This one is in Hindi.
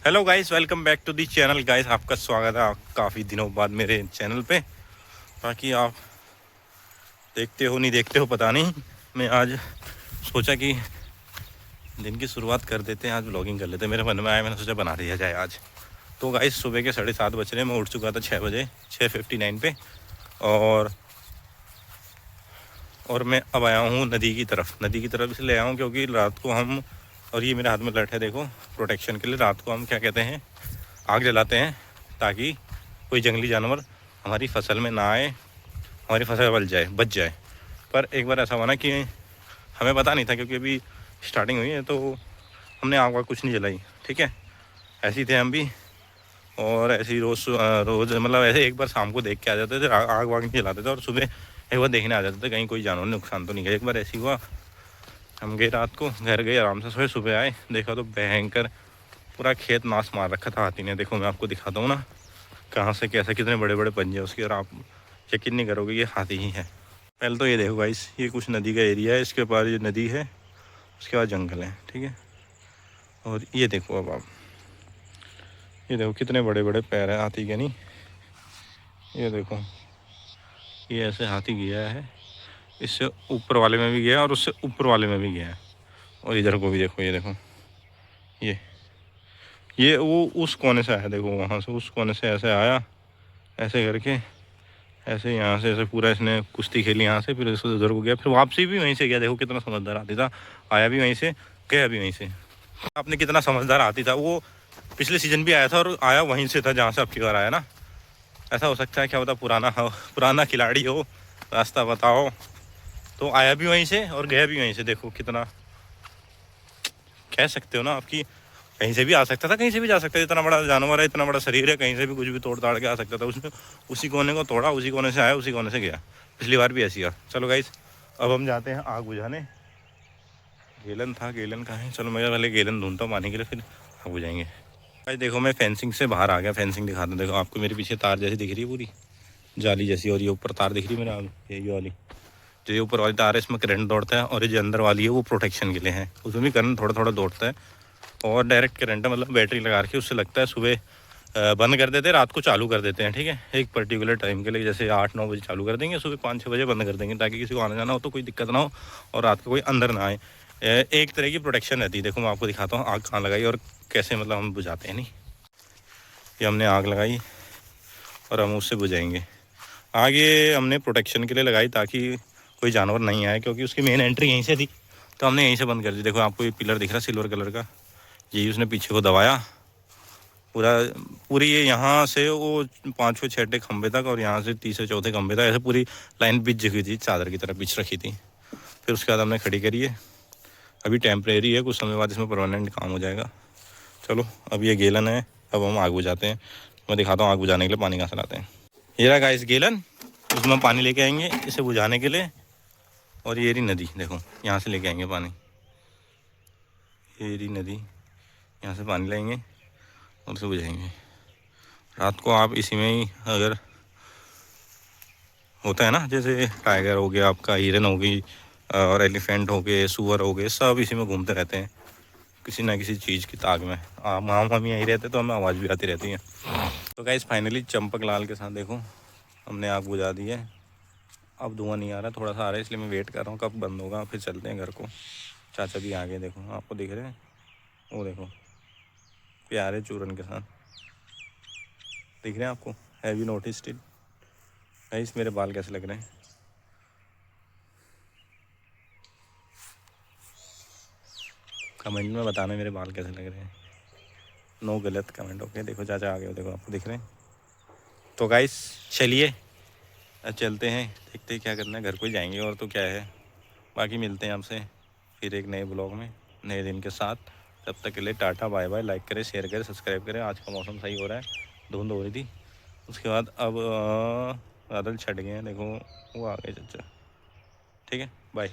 Hello guys, welcome back to the channel. Guys आपका स्वागत है काफ़ी दिनों बाद मेरे चैनल पे। बाकी आप देखते हो नहीं देखते हो पता नहीं। मैं आज सोचा कि दिन की शुरुआत कर देते हैं, आज व्लॉगिंग कर लेते हैं। मेरे मन में आया, मैंने सोचा बना दिया जाए आज। तो गाइस सुबह के 7:30 बज रहे हैं। मैं उठ चुका था 6 बजे, 6:59 पे। और मैं अब आया हूँ नदी की तरफ इसलिए आया हूँ क्योंकि रात को हम, और ये मेरे हाथ में लठ है देखो, प्रोटेक्शन के लिए रात को हम क्या कहते हैं, आग जलाते हैं ताकि कोई जंगली जानवर हमारी फसल में ना आए, हमारी फसल बच जाए। पर एक बार ऐसा हुआ ना कि हमें पता नहीं था, क्योंकि अभी स्टार्टिंग हुई है तो हमने आग वाग कुछ नहीं जलाई। ठीक है, ऐसे ही थे हम भी। और ऐसे ही रोज़ मतलब ऐसे एक बार शाम को देख के आ जाते थे, आग वाग नहीं जलाते थे। और सुबह एक बार देखने आ जाते थे कहीं कोई जानवर नुकसान तो नहीं गया। एक बार ऐसी हुआ, हम गए रात को, घर गए आराम से सोए, सुबह आए देखा तो भयंकर पूरा खेत नाश मार रखा था हाथी ने। देखो मैं आपको दिखाता हूँ ना कहाँ से कैसे, कितने बड़े बड़े पंजे उसके, और आप यकीन नहीं करोगे ये हाथी ही है। पहले तो ये देखो गाइस, ये कुछ नदी का एरिया है, इसके पास ये नदी है, उसके बाद जंगल है। ठीक है, और ये देखो अब आप, ये देखो कितने बड़े बड़े पैर हैं हाथी के। नहीं, ये देखो, ये ऐसे हाथी गया है, इससे ऊपर वाले में भी गया और उससे ऊपर वाले में भी गया है। और इधर को भी देखो, ये देखो, ये वो उस कोने से आया, देखो वहाँ से उस कोने से ऐसे आया, ऐसे करके ऐसे यहाँ से ऐसे पूरा इसने कुश्ती खेली यहाँ से, फिर इसको उधर को गया, फिर वापसी भी वहीं से गया। देखो कितना समझदार हाथी था, आया भी वहीं से, गया भी वहीं से। आपने कितना समझदार हाथी था वो, पिछले सीजन भी आया था और आया वहीं से था जहाँ से आपकी बार आया ना। ऐसा हो सकता है, क्या पता पुराना खिलाड़ी हो, रास्ता बताओ। तो आया भी वहीं से और गया भी वहीं से। देखो कितना, कह सकते हो ना आपकी, कहीं से भी आ सकता था, कहीं से भी जा सकता था। इतना बड़ा जानवर है, इतना बड़ा शरीर है, कहीं से भी कुछ भी तोड़ ताड़ के आ सकता था। उसने उसी कोने को तोड़ा, उसी कोने से आया, उसी कोने से गया। पिछली बार भी ऐसी हुआ। चलो गाइस, अब हम जाते हैं आग बुझाने। गेलन था, गेलन कहाँ है? चलो मैं पहले गेलन ढूंढता हूँ पानी के लिए, फिर आग बुझाएंगे। भाई देखो मैं फेंसिंग से बाहर आ गया, फेंसिंग दिखाता हूँ। देखो आपको मेरे पीछे तार जैसी दिख रही है, पूरी जाली जैसी, और ये ऊपर तार दिख रही है मेरे आगे, ये वाली, जो ये ऊपर वाली तार है इसमें करंट दौड़ता है, और ये जो अंदर वाली है वो प्रोटेक्शन के लिए है, उसमें भी करंट थोड़ा थोड़ा दौड़ता है। और डायरेक्ट करंट है, मतलब बैटरी लगा के उससे लगता है। सुबह बंद कर देते हैं, रात को चालू कर देते हैं। ठीक है, एक पर्टिकुलर टाइम के लिए, जैसे 8-9 बजे चालू कर देंगे, सुबह 5-6 बजे बंद कर देंगे, ताकि किसी को आना जाना हो तो कोई दिक्कत ना हो और रात को कोई अंदर ना आए। एक तरह की प्रोटेक्शन रहती है। देखो मैं आपको दिखाता हूँ आग कहाँ लगाई और कैसे मतलब हम बुझाते हैं। नहीं, ये हमने आग लगाई और हम उससे बुझाएंगे। आग ये हमने प्रोटेक्शन के लिए लगाई ताकि कोई जानवर नहीं आए, क्योंकि उसकी मेन एंट्री यहीं से थी, तो हमने यहीं से बंद कर दी। देखो आपको ये पिलर दिख रहा है सिल्वर कलर का, यही उसने पीछे को दबाया पूरा, पूरी ये यहाँ से वो 5वें 6ठे खंबे तक, और यहाँ से 3 4 खंबे तक ऐसे पूरी लाइन बिछ हुई थी, चादर की तरह बिछ रखी थी। फिर उसके बाद हमने खड़ी करी है। अभी टेम्परेरी है, कुछ समय बाद इसमें परमानेंट काम हो जाएगा। चलो अब ये गेलन है, अब हम आग बुझाते हैं। मैं दिखाता हूँ आग बुझाने के लिए पानी कहाँ से लाते हैं। ये रहा गाइस गेलन, उसमें हम पानी लेके आएंगे इसे बुझाने के लिए। और ये रही नदी, देखो यहाँ से लेके आएंगे पानी, ये रही नदी, यहाँ से पानी लाएंगे और उसे बुझाएंगे। रात को आप इसी में ही, अगर होता है ना, जैसे टाइगर हो गया आपका, हिरन हो गई, और एलिफेंट हो गए, सुअर हो गए, सब इसी में घूमते रहते हैं किसी ना किसी चीज़ की ताक में। हम यहीं रहते तो हमें आवाज़ भी आती रहती है। तो गाइस फाइनली चंपक लाल के साथ देखो हमने आग बुझा दी है। अब धुआं नहीं आ रहा, थोड़ा सा आ रहा है, इसलिए मैं वेट कर रहा हूँ कब बंद होगा, फिर चलते हैं घर को। चाचा भी आ गए, देखो आपको दिख रहे हैं, वो देखो प्यारे चूरन के साथ दिख रहे हैं आपको। Have you noticed it guys? मेरे बाल कैसे लग रहे हैं? कमेंट में बताना मेरे बाल कैसे लग रहे हैं, नो गलत कमेंट। ओके, देखो चाचा आ गए, देखो आपको दिख रहे हैं। तो गाइस चलिए अब चलते हैं, देखते हैं क्या करना है, घर को ही जाएंगे और तो क्या है। बाकी मिलते हैं आपसे फिर एक नए ब्लॉग में नए दिन के साथ। तब तक के लिए टाटा बाय बाय। लाइक करें, शेयर करें, सब्सक्राइब करें। आज का मौसम सही हो रहा है, धुंध हो रही थी, उसके बाद अब बादल छट गए हैं, देखो वो आ गए चाचा। ठीक है, बाय।